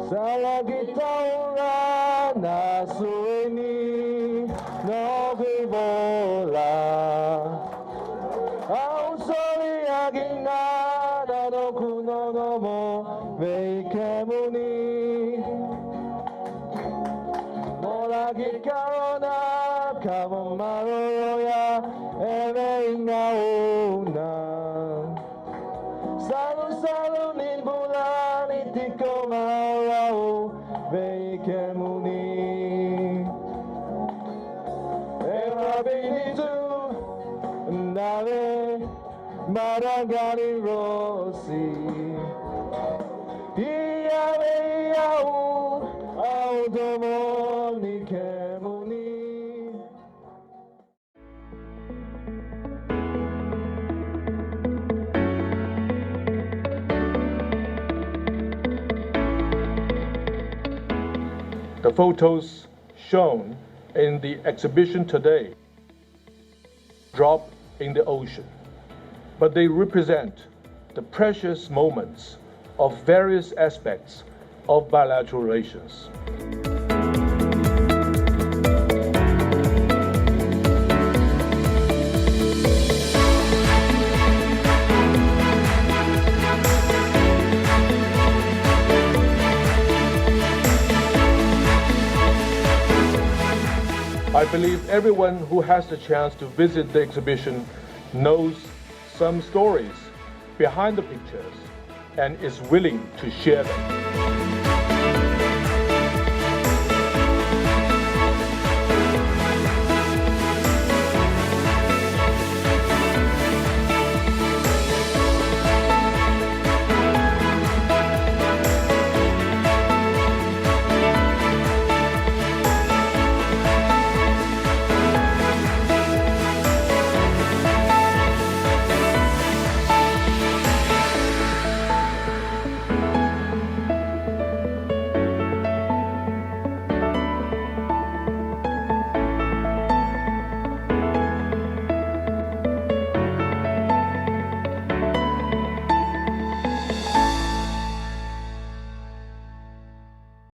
Salagitaura na sueni no vivola. Au soli aginada no kuno no mo veikemuni. Molagi karona kamo maroya eve ingauna. Salu salu nimbula nitiko marao veikemuni. Erabinitu nave maragari rosi. Iave iau automo nikemuni. The photos shown in the exhibition today drop in the ocean, but they represent the precious moments of various aspects of bilateral relations. I believe everyone who has the chance to visit the exhibition knows some stories behind the pictures and is willing to share them.